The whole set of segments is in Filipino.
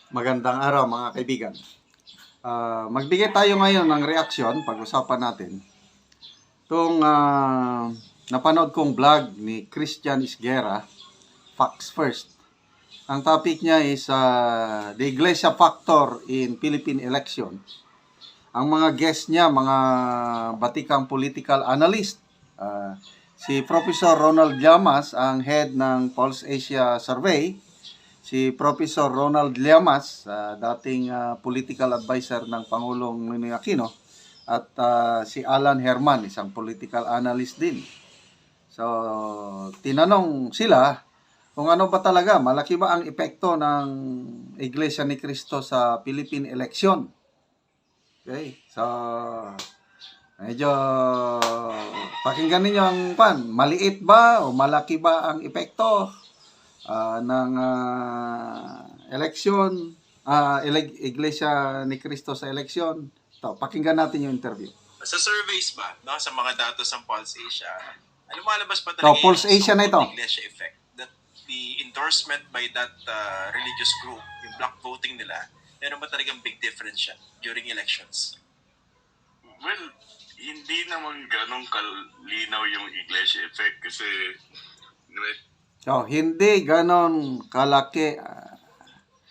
Magandang araw mga kaibigan. Magbigay tayo ngayon ng reaksyon, pag-usapan natin. Itong napanood kong vlog ni Christian Isguera, Facts First. Ang topic niya is the Iglesia Factor in Philippine Election. Ang mga guest niya, mga batikang political analyst. Si Professor Ronald Llamas, ang head ng Pulse Asia Survey. Si Professor Ronald Llamas, dating political advisor ng Pangulong Ninoy Aquino, at si Alan Herman, isang political analyst din. So, tinanong sila kung ano ba talaga, malaki ba ang epekto ng Iglesia ni Cristo sa Philippine election. Okay, so medyo pakinggan ninyo ang maliit ba o malaki ba ang epekto ng election, Iglesia ni Cristo sa election. Ito, pakinggan natin yung interview. Sa surveys ba, no, sa mga datos ng Pulse Asia, ano malabas pa talaga Pulse Asia na ito. Iglesia effect? That the endorsement by that religious group, yung block voting nila, meron ba talagang big difference siya during elections? Well, hindi naman ganong kalinaw yung Iglesia effect kasi so, hindi ganon kalaki,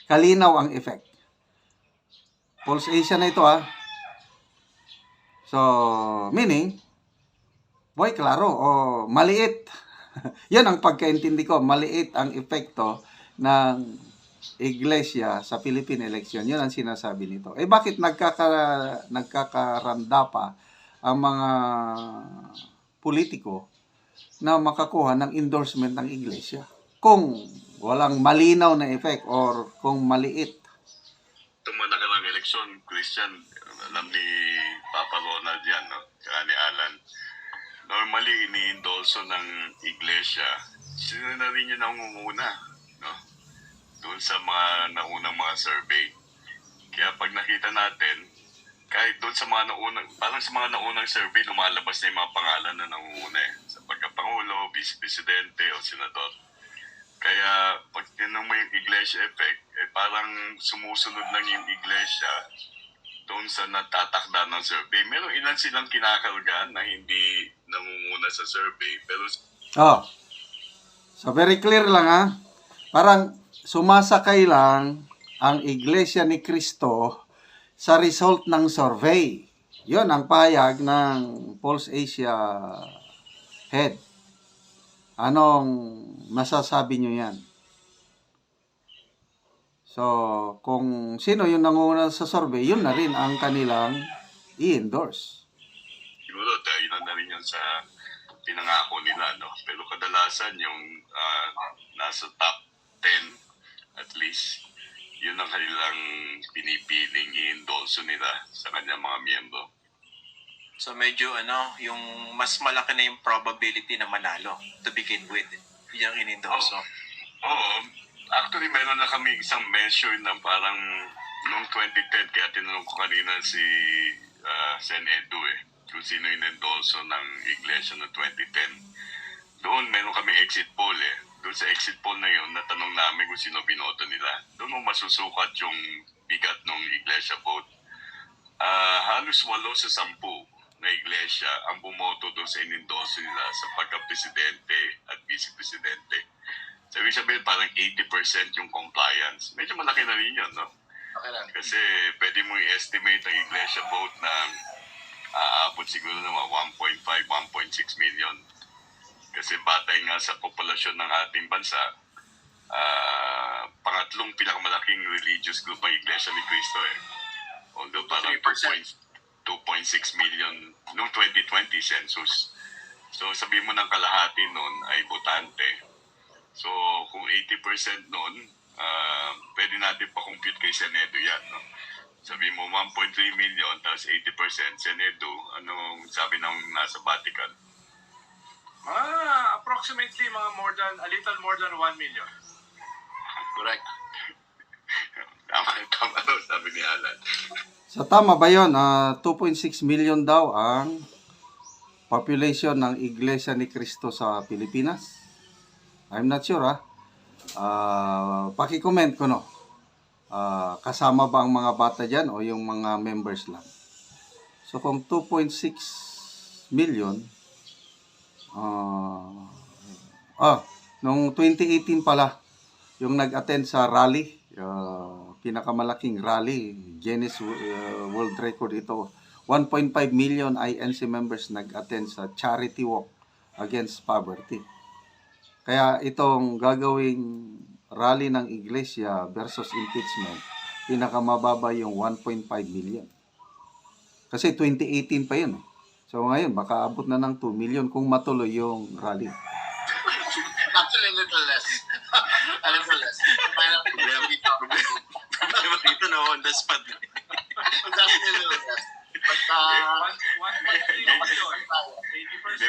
kalinaw ang effect. Pulse Asia na ito So, meaning, boy, klaro, maliit. Yan ang pagkaintindi ko, maliit ang epekto ng Iglesia sa Philippine election. Yan ang sinasabi nito. Bakit nagkakaranda pa ang mga politiko na makakuha ng endorsement ng Iglesia kung walang malinaw na effect or kung maliit? Tumanda ka ng eleksyon, Christian, alam ni Papa Ronald yan, no? Kaya ni Alan. Normally, ini-endorso ng Iglesia, sino na rin yung nangunguna, no? Doon sa mga naunang mga survey. Kaya pag nakita natin, kahit doon sa mga naunang, parang sa mga naunang survey, lumalabas na yung mga pangalan na nangunguna sa pagkapangulo, vice-presidente o senador. Kaya pag tinanong mo yung Iglesia effect, parang sumusunod lang yung Iglesia doon sa natatakda ng survey. Meron ilan silang kinakargahan na hindi nangunguna sa survey. Pero so very clear lang Parang sumasakay lang ang Iglesia ni Cristo sa result ng survey. Yon ang payag ng Pulse Asia head. Anong masasabi nyo yan? So, kung sino yung nangunguna sa survey, yun na rin ang kanilang i-endorse. Siguro, dahil na rin yun sa pinangako nila, no? Pero kadalasan yung nasa top 10, at least, yun ang kanilang pinipiling i-endorse nila sa kanyang mga miyembro. So medyo yung mas malaki na yung probability na manalo to begin with. Yung in-endorse. Oo. Actually, meron na kami isang measure na parang noong 2010, kaya tinanong ko kanina si Sen Edu kung sino yung endorso ng Iglesia noong 2010. Doon meron kami exit poll Doon sa exit poll na yun, natanong namin kung sino binoto nila. Doon mo masusukat yung bigat ng Iglesia vote. Halos 8 sa 10 na Iglesia ang bumoto doon sa in-endorso nila sa pagka-presidente at vice-presidente. Sabi sabihin, parang 80% yung compliance. Medyo malaki na rin yun, no? Okay lang. Kasi pwede mo i-estimate ang Iglesia vote na aabot siguro ng 1.5, 1.6 million. Kasi batay nga sa populasyon ng ating bansa, pangatlong pinakamalaking religious group ang Iglesia ni Cristo Although parang 2.6 million noong 2020 census. So sabihin mo ng kalahati noon ay botante. So, kung 80% noon, pwede natin pa-compute kay Senedo yan, no? Sabi mo, 1.3 million, tapos 80% Senedo, anong sabi ng nasa Vatican? Approximately a little more than 1 million. Correct. Tama daw, sabi ni Alan. So, tama ba yun? 2.6 million daw ang population ng Iglesia ni Cristo sa Pilipinas? I'm not sure Paki-comment ko Kasama ba ang mga bata dyan o yung mga members lang? So kung 2.6 million, nung 2018 pala, yung nag-attend sa rally, pinakamalaking rally, Guinness World Record ito, 1.5 million INC members nag-attend sa charity walk against poverty. Kaya itong gagawing rally ng iglesia versus impeachment, pinakamababa yung 1.5 million. Kasi 2018 pa yun. So ngayon, baka abot na ng 2 million kung matuloy yung rally. Actually, a little less. A little less. Problema dito na on the spot. It's actually a little less. But, 1.3 million. Hindi, 80%.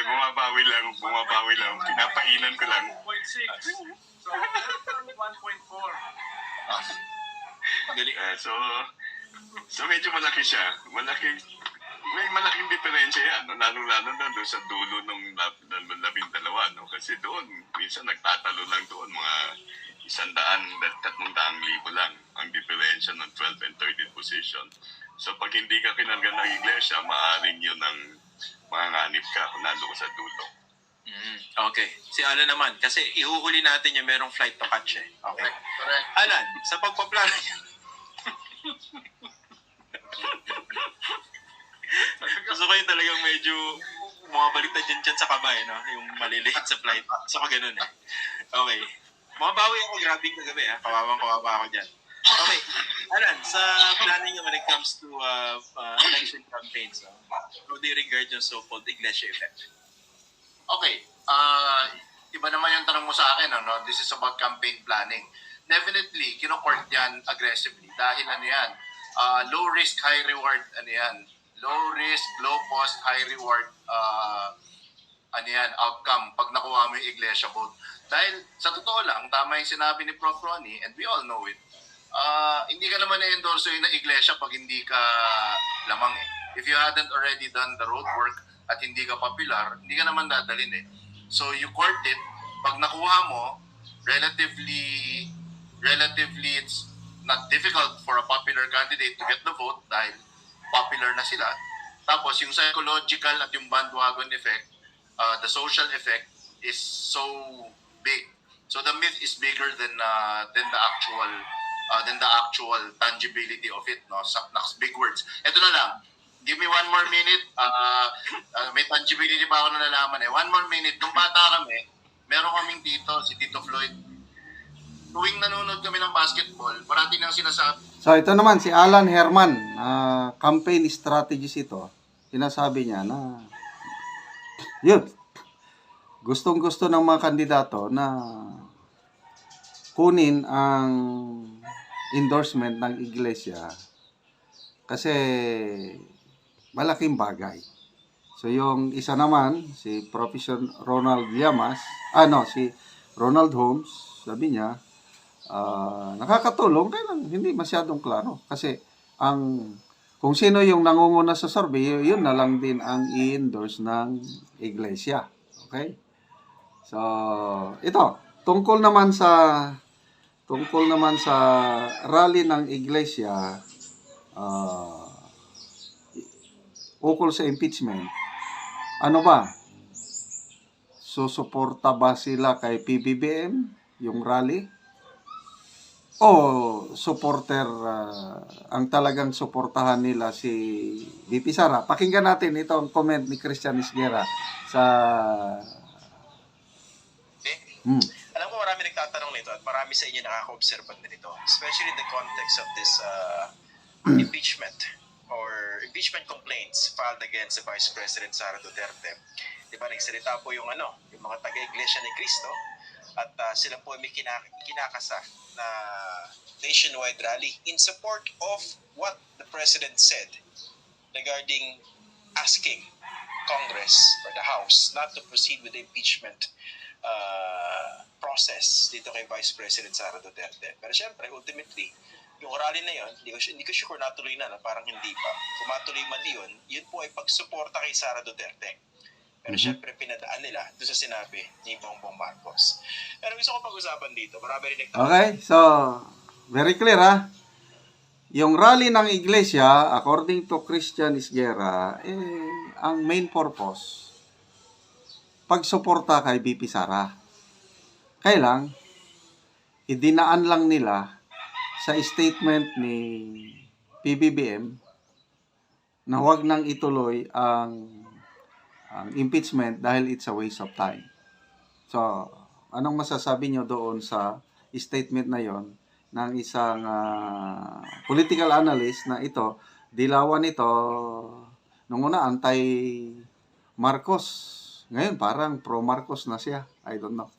bumabawi lang. Pinapainan ko lang. 2.6. So, that's around 1.4. Galing. So medyo malaki siya. May malaking diferensya yan, no? Lalo-lalo na doon sa dulo ng 12, no? Kasi doon, minsan nagtatalo lang doon, mga 100 at 300,000 lang ang diferensya ng 12 and 13 position. So pag hindi ka kinarga ng iglesia, maaaring yun ang manganib ka kung nalo ka sa dulo. Okay. Si Alan naman, kasi ihuhuli natin yung merong flight to catch eh. Okay. correct. Alan, sa pagpaplano niya, gusto ko yung talagang medyo bumabaliktad dyan sa kamay, no? Yung maliliit sa flight. Gusto ko ganun eh. Okay. Mabawi ako, grabe kagabi ha. Kawawang-kawawa ako dyan. Okay. Alan, sa planning niyo when it comes to election campaigns, no? How do you regard yung so-called iglesia effect? Okay. Iba naman yung tanong mo sa akin, ano? This is about campaign planning. Definitely, kinokort yan aggressively dahil ano yan, low risk, high reward, ano yan, low risk, low cost, high reward, ano yan, outcome pag nakuha mo yung iglesia vote. Dahil sa totoo lang, tama yung sinabi ni Prof. Ronnie, and we all know it, hindi ka naman na-endorso yun ng iglesia pag hindi ka lamang eh. If you hadn't already done the road work at hindi ka popular, hindi ka naman dadalhin eh. So you court it, pag nakuha mo, relatively it's not difficult for a popular candidate to get the vote dahil popular na sila. Tapos yung psychological at yung bandwagon effect, the social effect is so big. So the myth is bigger than the actual tangibility of it, no? Big words. Ito na lang. Give me 1 more minute. May tangibility pa ako na nalaman eh. 1 more minute. Nung bata kami, meron kaming tito, si Tito Floyd. Tuwing nanonood kami ng basketball, parati nang sinasabi. So ito naman si Alan Herman, campaign strategist ito. Sinasabi niya na yun, gustong-gusto ng mga kandidato na kunin ang endorsement ng iglesia kasi malaking bagay. So yung isa naman, si Professor Ronald Llamas, si Ronald Holmes, sabi niya, nakakatulong kaya lang hindi masyadong klaro kasi kung sino yung nangunguna sa survey, yun na lang din ang i-endorse ng iglesia. Okay? So, ito, tungkol naman sa rally ng iglesia ukol sa impeachment. Ano ba? Susuporta ba sila kay PBBM yung rally? O supporter ang talagang suportahan nila si VP Sara? Pakinggan natin itong comment ni Christian Isguera sa Alam ko marami nagtatanong nito at marami sa inyo nakaka-observe din nito, especially in the context of this impeachment or impeachment complaints filed against the Vice President Sara Duterte. Di ba nagsalita po yung mga taga-Iglesia ni Cristo at sila po may kinakasa na nationwide rally in support of what the President said regarding asking Congress or the House not to proceed with the impeachment process dito kay Vice President Sara Duterte. Pero syempre, ultimately, yung rally na yun, hindi ko sure natuloy na, parang hindi pa. Kung matuloy man yun po ay pagsuporta kay Sara Duterte. Pero syempre, pinadaan nila doon sa sinabi ni Bongbong Marcos. Pero gusto ko pag-usapan dito, marami rin Okay, so very clear ha. yung rally ng iglesia, according to Christian Isguera, ang main purpose, pagsuporta kay BP Sara. Kaya lang, idinaan lang nila sa statement ni PBBM na huwag nang ituloy ang impeachment dahil it's a waste of time. So, anong masasabi nyo doon sa statement na yon ng isang political analyst na ito, dilawan ito, nung una anti Marcos, ngayon parang pro Marcos na siya. I don't know.